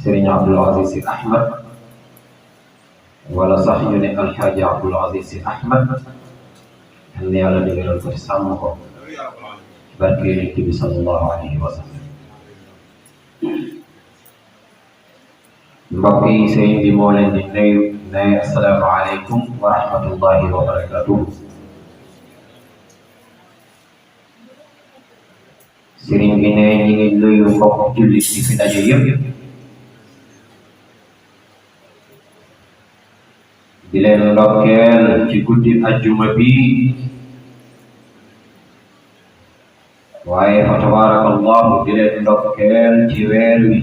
Serigne Abdoul Aziz Sy Ahmed wala sax ñu ne Alxaaji Abdoul Aziz Sy Ahmed yal na yàlla dëgëral ko sàmm ko barke Yonent bi sallallahu alayhi wa sallam. mbokk yi sëriñ bi moo leen di nuyu ne assalaamu aleykum wa rahmatullahi wa barakatuh. sëriñ bi ne ñi ngi nuyu mbokk jullit yi fi daje yëpp di leen ndokkeel ci guddi ajjuma bi waaye fa tabarakallahu di leen ndokkeel ci weer wi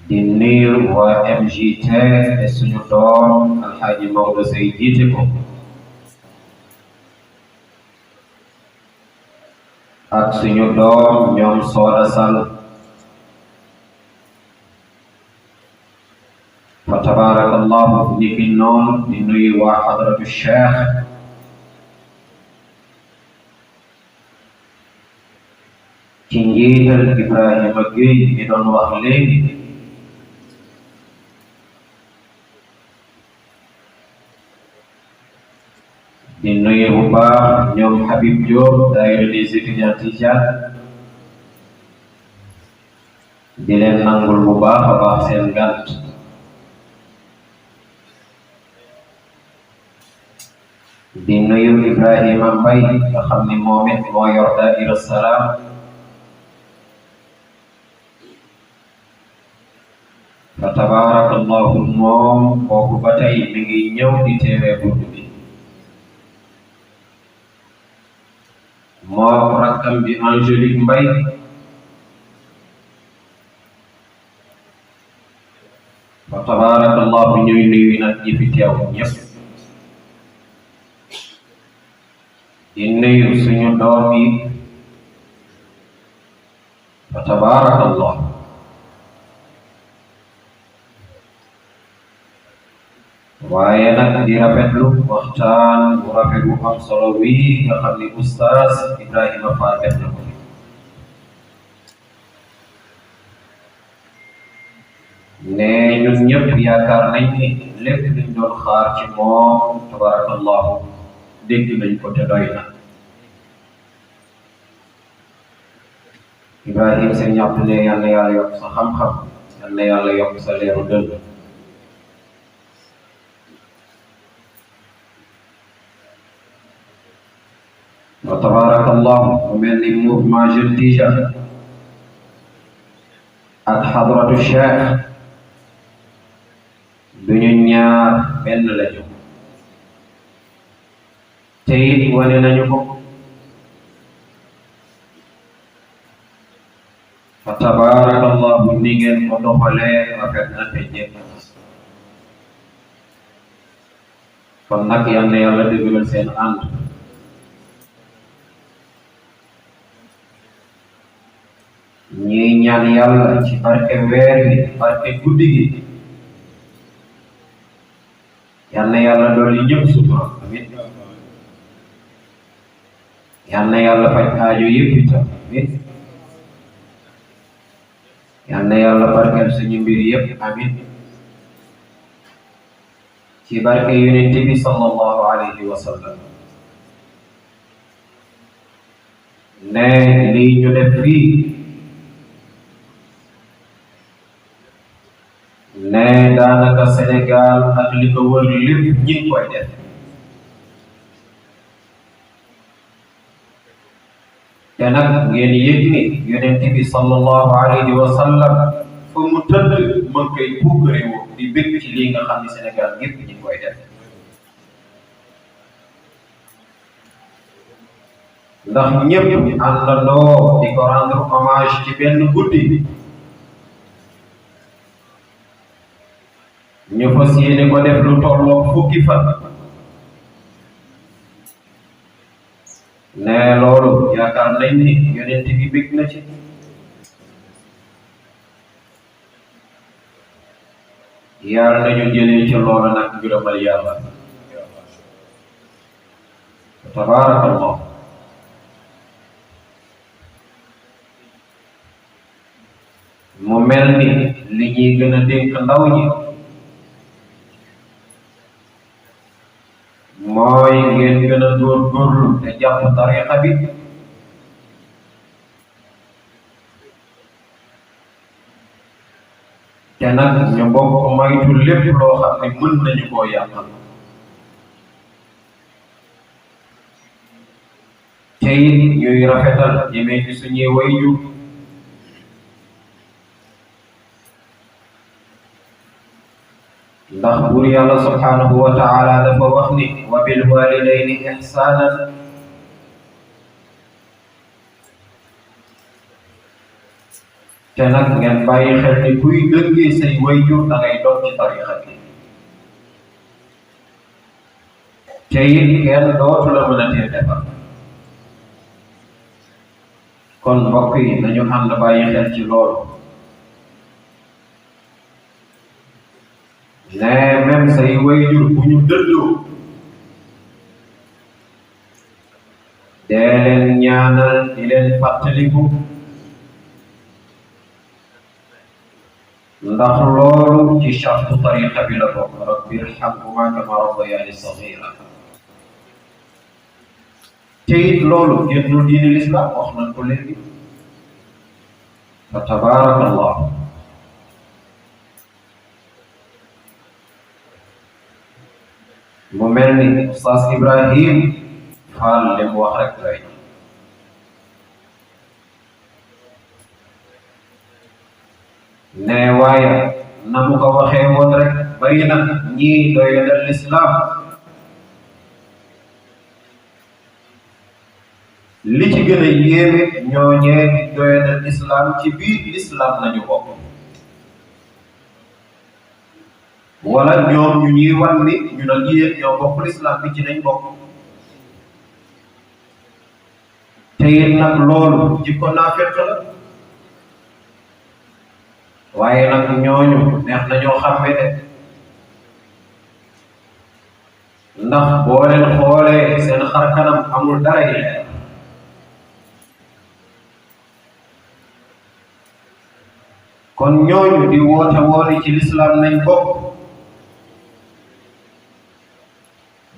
di nuyu waa MJT te suñu doom Alxaaji Maodo Seye jiite ko ak suñu doom ñoom Sooda Sall fa tabarakallahu niki noonu di nuyu waa xadratu Cheikh ci njiital Ibrahima Gueye mi doon wax léegi di nuyu bu baax ñoom Habib Diop daayira des étudiants Tidiane di leen nangul bu baax a baax seen gànt di nuyu Ibrahima Mbaye nga xam ni moom it moo yor daayira Salaam fa tabarakallahu moom kooku ba tey mi ngi ñëw di teewee guddi bi moo rakkam bi Angélique Mbaye fa tabarakallahu ñuy nuyu nag ñi fi teew ñëpp di nuyu suñu doom yi fa tabarakallahu waaye nag di rafetlu waxtaan bu rafet bu am solo wi nga xam ni oustaz Ibrahima Fall def na ko ne ñun ñëpp yaakaar nañ ni lépp luñ doon xaar ci moom tabarakallahu dégg nañ ko te doy na. Ibrahima seen ñàpp ne yal na yàlla yokk sa xam-xam yal na yàlla yokk sa leeru dëgg wa tabarakallahu mu mel ni mouvement Jeunes Tidianes ak xadratu Cheikh duñu ñaar benn lañu te it wane nañu ko fa tabarakallahu ni ngeen ko doxalee rafet na te jekk kon nag yal na yàlla dëgëral seen ànd ñuy ñaan yàlla ci barke weer wi barke guddi gi yal na yàlla dolli ñëpp sutura amin yal na yàlla faj aajo yëpp itam amin yal na yàlla barkeel suñu mbir yëpp amin ci barke yonent bi sallallahu alayhi wa sallam ne lii ñu def fii ne daanaka Sénégal ak li ko wër lépp ñi koy def te nag ngeen yëg ni yonent bi sallallahu alayhi wa sallam fa mu tëdd mën koy puukare woo di bëgg ci lii nga xam ni Sénégal yëpp ñi koy def ndax ñëpp àndandoo di ko rendre hommage ci benn guddi ñu fas yéene ko def lu tolloo fukki fan ne loolu yaakaar nañ ni yonent bi bëgg na ci yàlla nañu jëlee ci loolu nag ngërëmal yàlla tabaarakallah ñuy gën a dénk ndaw ñi mooy ngeen gën a góorgóorlu te jàpp tariqa bi te nag ñu bokk moytu lépp loo xam ne mën nañu koo yàqal te it ñuy rafetal jëmee ci suñuy wayjur ndax buur yàlla subhanahu wa taala dafa wax ni wa bil walidayni ihsanan te nag ngeen bàyyi xel ni kuy dëggee say wayjur da ngay doon ci tarixa bi te it kenn dootu la mën a tee defar kon mbokk yi nañu ànd bàyyi xel ci loolu ne même say wayjur bu ñu dëddoo dee leen ñaanal di leen fàttaliku ndax loolu ci chartu tariqa bi la bokk rabbi irhamhuma kama rabbayani saghira te it loolu génnul diine l'islam wax nañ ko léegi fa tabarakallah mu mel ni Oustaz Ibrahim Fall li mu wax rek lay ne waaye na mu ko waxee woon rek bari na ñii doyadal l'islam li ci gën a yéeme ñooñee di doyadal l'islam ci biir l'islam nañu bokk wala ñoom ñu ñuy wan ni ñu nag yéen ñoo bokk l'islam bi ci nañ bokk te it nag loolu jikko naafeq la waaye nag ñooñu neex nañoo xàmme de ndax boo leen xoolee seen xar kanam amul dara yi leer kon ñooñu di woote wooni ci l'islam nañ bokk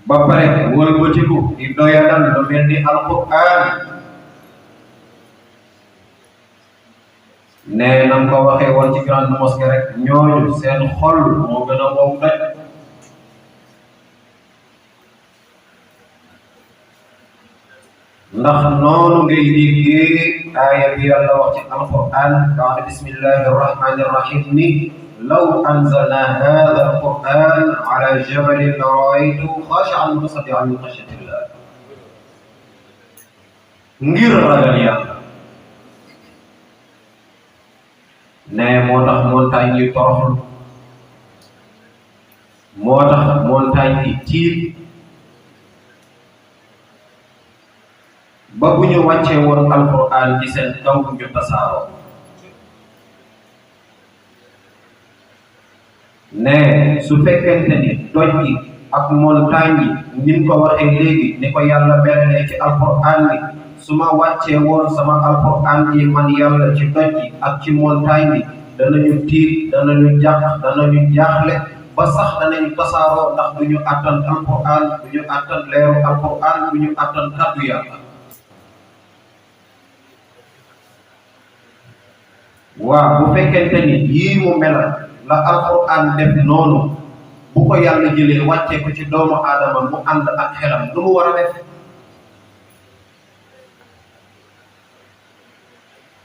ba pare wëlbatiku di doyadal lu mel ni alquran ne nam ko waxee woon ci grande mosquée rek ñooñu seen xol moo gën a wow daj ndax noonu ngay déggee aaya bi yàlla wax ci alquran baada bismillahi arrahmani arrahim ni law anzalna hada alquran ala jabalin la raaytuhu xaashi'an mutasaddi'an min xashyatillah ngir ragal yàlla ne moo tax montagne yi toroxlu moo tax montagne yi tiit ba bu ñu wàccee woon alquran ci seen kaw ñu tasaaroo ne su fekkente ni doj yi ak montagne yi nin ko waxee léegi ni ko yàlla melalee ci alquran ni su ma wàccee woon sama alquran yi man yàlla ci doj yi ak ci montagne yi danañu tiit danañu jàq danañu jaaxle ba sax danañu tasaaroo ndax du ñu àttan alquran du ñu àttan leeru alquran du ñu àttan kàddu yàlla waaw bu fekkente ni yii mu melal la alquran def noonu bu ko yàlla jëlee wàccee ko ci doomu aadama mu ànd ak xelam lu mu war a def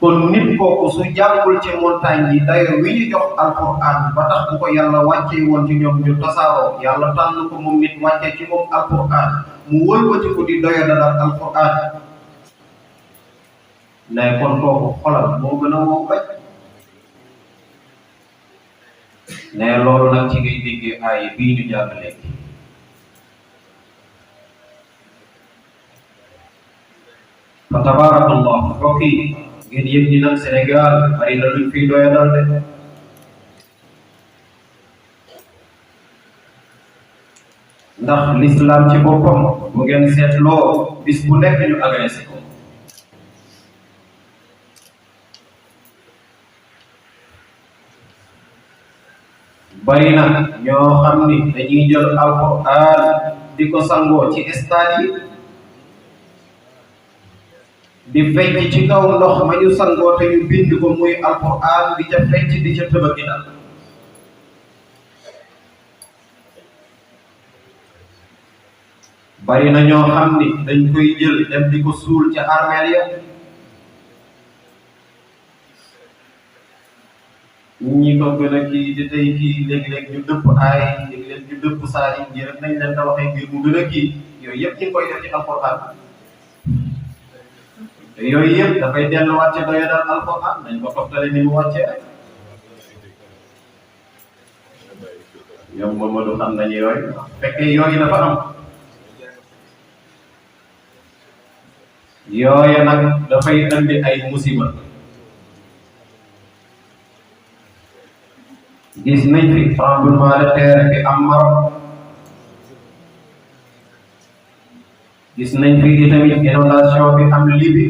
kon nit kooku su jàngul ci montagne yi dayo wi ñu jox alquran ba tax bu ko yàlla wàccee woon ci ñoom ñu tasaaroo yàlla tànn ko moom nit wàccee ci moom alquran mu wëlbati ko di doyo dalal alquran ne kon kooku xolam moo gën a wow rek ne loolu nag ci ngay déggee aaya bii ñu jàng léegi fa tabarakallah mbokk yi ngeen yëg ni nag Sénégal bari na luñ fiy doyadal de ndax l'islam ci boppam bu ngeen seetloo bis bu nekk ñu agressé ko bari na ñoo xam ni dañuy jël alquran di ko sangoo ci stade yi di fecc ci kaw ndox ma ñu sangoo te ñu bind ko muy alquran di ca fecc di ca tëbaki dal bari na ñoo xam ni dañ koy jël dem di ko suul ca armeel ya ñi ko gën a kii di tey kii léegi-léeg ñu dëpp aay léegi-léeg ñu dëpp saa yi ñi rek nañ leen ko waxee ngir mu gën a kii yooyu yëpp ñu ngi koy def ci alquran te yooyu yëpp dafay delluwaat ci doya dal alquran nañ ko toftale ni mu wàccee rek ñoom Mamadou xam nañu yooyu fekkee yooyu dafa am yooya nag dafay andi ay musiba gis nañ fi tremblement de terre bi am Maroc gis nañ fi itamit inondation bi am Libye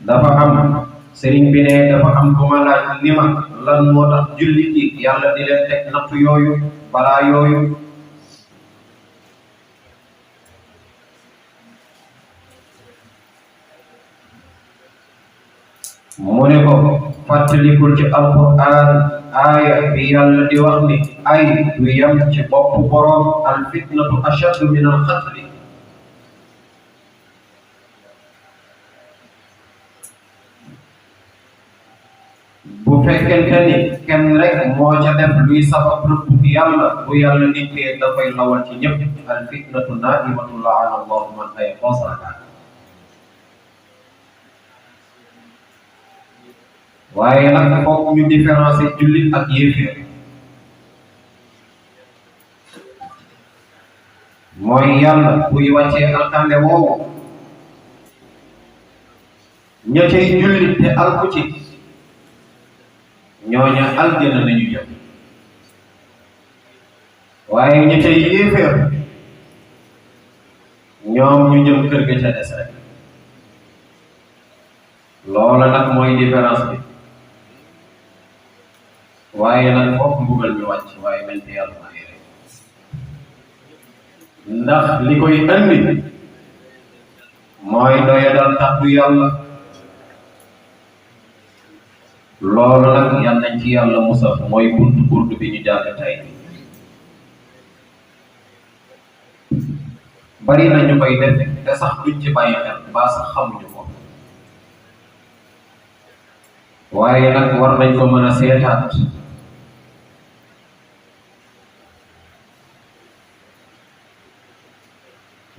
dafa am sëriñ bi ne dafa am bu ma laaj ni ma lan moo tax jullit yi yàlla di leen teg nattu yooyu balaa yooyu mu ne ko fàttalikul ci alquran aaya bi yàlla di wax ni ay du yam ci bopp boroom al fitnatu ashaddu min al qatli bu fekkente ni kenn rek moo ca def luy sabab rëbb yàlla bu yàlla dikkee dafay lawal ci ñëpp al fitnatu naimatu laana allahu man ayqazaha waaye nag foog ñu différencier jullit ak yéeféer mooy yàlla buy wàccee alkande woowu ña cay jullit te alku ci ñooña aljana nañu jëm waaye ña cay yéeféer ñoom ñu jëm kër ga ca des rek loola nag mooy différence bi waaye nag foofu mbugal mi wàcc waaye nañ ci yàlla may rek ndax li koy andi mooy doyadal kàddu yàlla loolu nag yal nañ ci yàlla musal mooy buntu bi ñu jàng tey bari na ñu koy def te sax duñ ci bàyyi xel ba sax xamuñu ko waaye nag war nañ ko mën a seetaat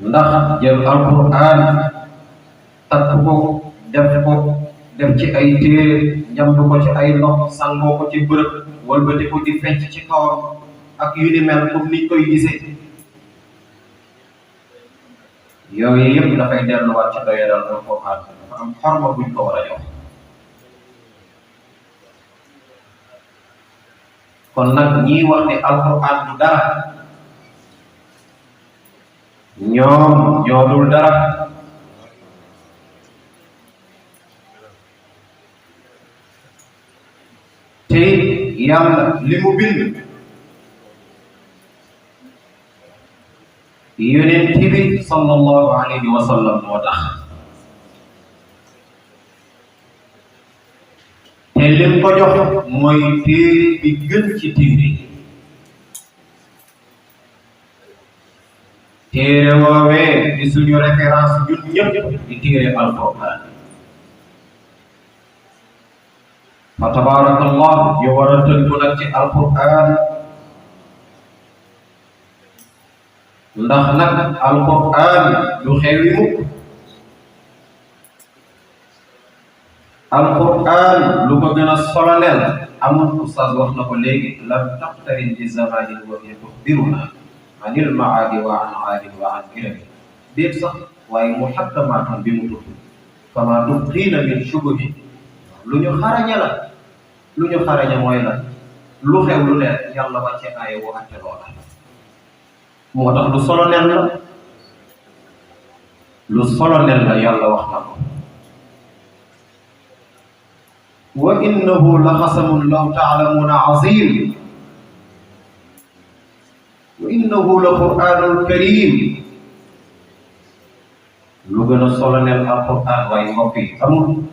ndax jël alquran takk ko def ci ay téere njamb ko ci ay ndox sangoo ko ci bërëb walbati ko di fecc ci kawam ak yu ni mel comme niñ koy gisee yooyu yëpp dafay delluwaat ci doyadal alquran dafa am xorma buñ ko war a jox kon nag ñii wax ne alquran du dara ñoom ñoo dul dara te yàlla li mu bind yonent bi sallallahu alayhi wa sallam moo tax te lim ko jox mooy téere bi gën ci téere woowee di suñu référence ñun ñëpp di téere alquran fa tabarakallah ñu war a tënku nag ci alquran ndax nag alquran du xewi mukk alquran lu ko gën a solonel amul ustaz wax na ko léegi lam taqtarin bi zamanin wa hiya tuxbiruna anil maadi wa an aadin wa an irami déet sax waaye muhakkamaatun bi mu tudd fama tubqiina min shubuhi lu ñu xaraña la lu ñu xaraña mooy la lu xew lu leer yàlla wàcce aaya wu àtte loola moo tax lu solonel la yàlla wax na ko wa innahu la qasamun law ta'lamuna azim wa innahu la qur'anul karim. lu gën a solennel alquran waaye mbokk yi amul.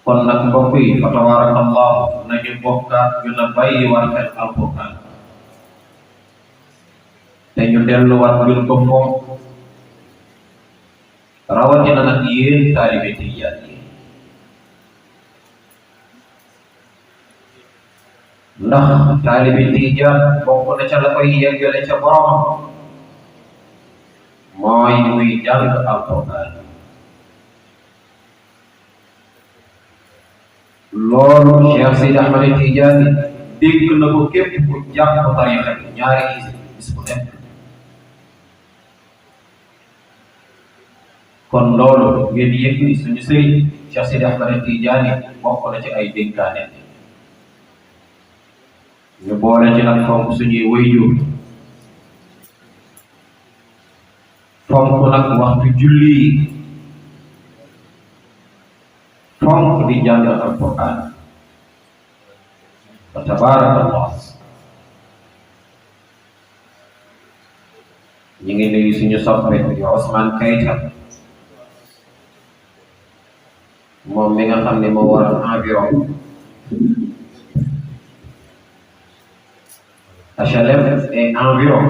kon nag mbokk yi fa tabarakallahu nañu bokkaat gën a bàyyi war xel alquran te ñu delluwaat gën ko fonk rawatina nag yéen taalibe tijaan yi ndax taalibe tijaan bokk na ca la koy yeggale ca boromam mooy muy jàng alquran. loolu Cheikh Seydi Ahmad Tijaani dégg na ko képp ku jàpp tarixa bi ñaari bis bu nekk. kon loolu ngeen yëg ni suñu sëriñ Cheikh Seydi Ahmad Tijaani bokk na ci ay dénkaane ñu boole ci nag fonk suñuy waajur fonk nag waxtu julli fonk di jàng alquran wa tabarakallah. ñu ngi nuyu suñu soppe yu Ousmane Keita moom mi nga xam ne moo waral environ HLM et environ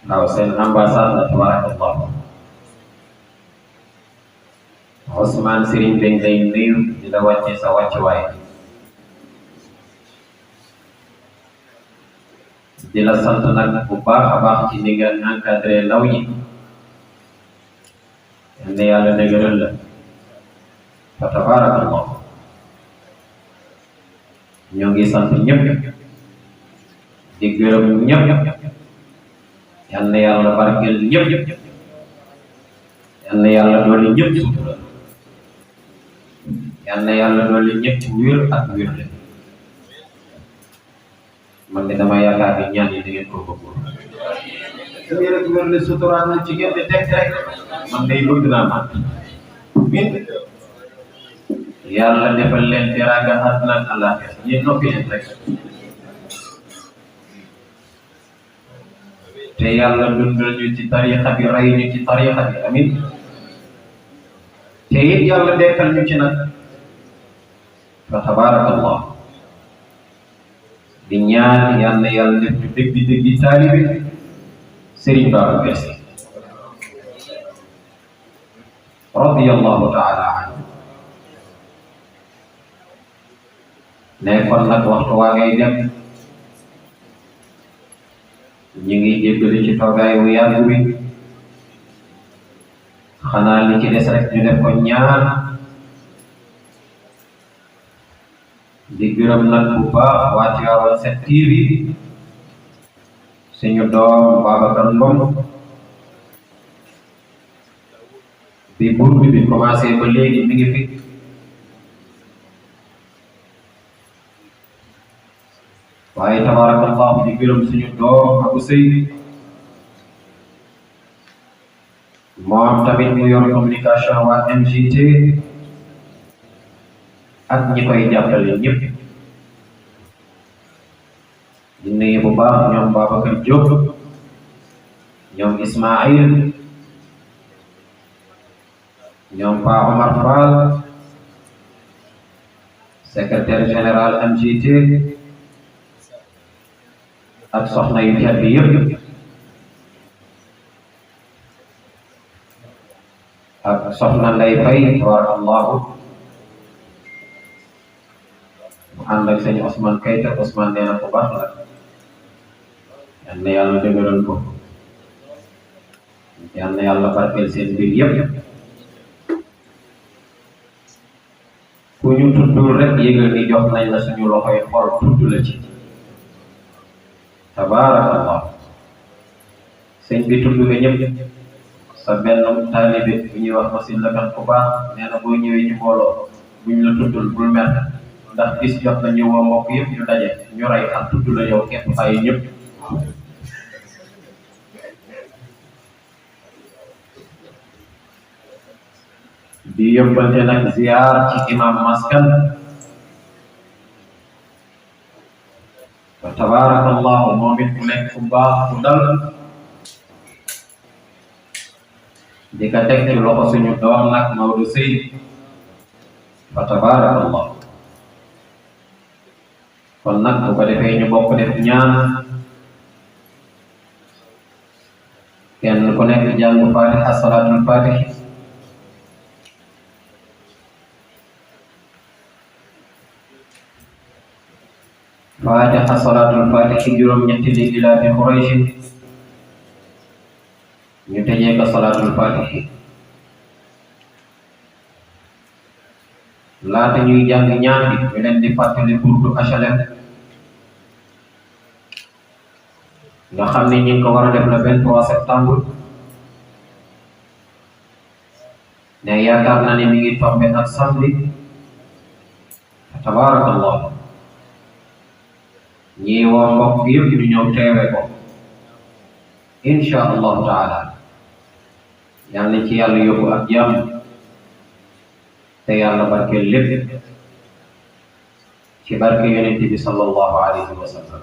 waaw seen ambassade la tabarakallah. Ousmane Serigne dañ lay nuyu di la wàcce sa wàccuwaay di la sant nag bu baax a baax ci ni nga encadré ndaw ñi ne yàlla dëgëral la fa tabarakallah. ñoo ngi sant ñëpp di gërëm ñëpp yal na yàlla barkeel ñëpp yal na yàlla doole ñëpp sutura yal na yàlla doole ñëpp wér ak wérle. man de dama yaakaar ni ñaan yi da ngeen ko bëggoon wér ak wérle sutura na ci ngeen di teg rek man day bëgg naa man min yàlla defal leen teraanga àdduna ak àllaaxira ñeen noppi leen rek te yàlla dundal ñu ci tarixa bi rey ñu ci tarixa bi amin te it yàlla dekkal ñu ci nag fa tabarakallah. di ñaan yal na yàlla def ñu dëgg taalibe Serigne Babacar Sy radiyallahu taala anhu. ne kon nag waxtu waa ngay dem ñu ngi jéggalu ci toogaay wu yàgg bi xanaa li ci des rek ñu def ko ñaan di gërëm nag bu baax waa Tivaouane 7TV suñu doom Babacar Ngom bi buur bi commencé ba léegi mi ngi fi waaye tabarakallah di gërëm suñu doom Abou Sey moom tamit mu yor communication waa MJT ak ñi koy jàppale ñëpp. di nuyu bu baax ñoom Babacar Diop ñoom Ismaïl ñoom Pa Omar Fall secrétaire général MJT ak soxna yu tedd bi yëpp ak soxna Ndeye Faye tabarakallahu mu ànd ak sëñ Ousmane Keita. Ousmane nee na ko baax la yal na yàlla dëgëral ko yal na yàlla barkeel seen mbir yëpp. ku ñu tuddul rek yëgal ni jox nañ la suñu loxoy xol tudd la ci tabarakallah. sëñ bi tudd nga ñëpp sa benn taalibe bu ñuy wax masin la kan ku baax nee na boo ñëwee ci mbooloo buñ la tuddul bul mer ndax gis jox na ñu woo mbokk yëpp ñu daje ñu rey xam tudd la yow képp bàyyi ñëpp. di yóbbante nag ziar ci imam maskan wa tabarakallahu moom it mu nekk ku baax ku dal di ka teg ci loxo suñu doom nag Maodo Sey wa tabarakallahu kon nag bu ko defee ñu bokk def ñaan kenn ku nekk jàng fatiha salatul fatih fatiha salatul fatih juróom-ñetti li ila fi Quraysh ñu tëjee ko salatul fatih laata ñuy jàng ñaan bi ñu leen di fàttali burdu HLM nga xam ne ñu ngi ko war a def le 23 septembre ne yaakaar na ne mi ngi tombé ak samedi tabarakallah ñii woo mbokk yëpp ñu ñëw teewe ko insha allahu taala yal na ci yàlla yóbbu ak jàmm te yàlla barkeel lépp ci barke yonent bi sallallahu alayhi wa sallam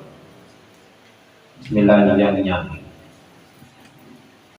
bismillah ñu jàng ñaan